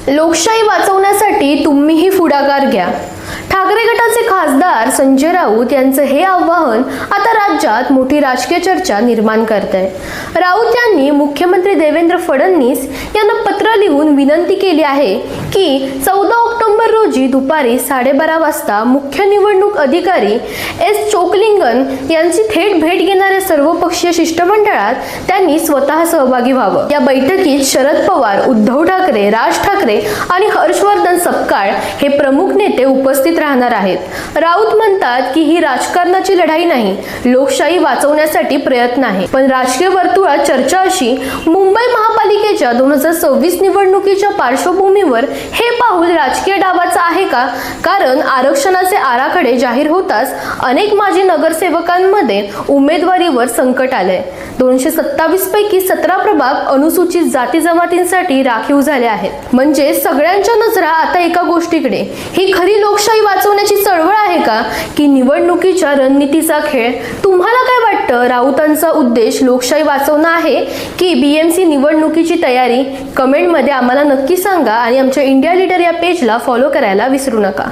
लोकशाही वाचवण्यासाठी तुम्हीही पुढाकार घ्या. ठाकरे गटाचे खासदार संजय राऊत यांचं हे आवाहन आता राज्यात मोठी राजकीय चर्चा निर्माण करतंय. राऊत यांनी मुख्यमंत्री देवेंद्र फडणवीस यांना पत्र लिहून विनंती केली आहे की 14 ऑक्टोबर रोजी दुपारी 12:30 वाजता मुख्य निवडणूक अधिकारी एस चोकलिंगन यांची थेट भेट घेणाऱ्या सर्वपक्षीय शिष्टमंडळात त्यांनी स्वतः सहभागी व्हावं. या बैठकीत शरद पवार, उद्धव ठाकरे, राज ठाकरे आणि हर्षवर्धन सपकाळ हे प्रमुख नेते उपस्थित राहणार आहेत. राऊत म्हणतात की ही राजकारणाची लढाई नाही, लोकशाही वाचवण्यासाठी प्रयत्न आहे. पण राजकीय वर्तुळात चर्चा अशी, मुंबई महापालिकेच्या 2026 निवडणुकीच्या पार्श्वभूमीवर हे पाऊल राजकीय डावाचं आहे का? कारण आरक्षणाचे आराखडे जाहीर होताच अनेक माजी नगरसेवकांमध्ये उमेदवारीवर संकट आलंय. 227 पैकी 17 प्रभाग अनुसूचित जाती जमातींसाठी राखीव झाले आहेत. म्हणजे सगळ्यांच्या नजरा आता एका गोष्टीकडे. ही खरी लोकशाही वाचवण्याची चळवळ आहे का, की निवडणुकीच्या रणनीतीचा खेळ? तुम्हाला काय वाटतं? राऊतांचा उद्देश लोकशाही वाचवणं आहे की BMC निवडणुकीची तयारी? कमेंटमध्ये आम्हाला नक्की सांगा आणि आमच्या इंडिया लीडर या पेजला फॉलो करायला विसरू नका.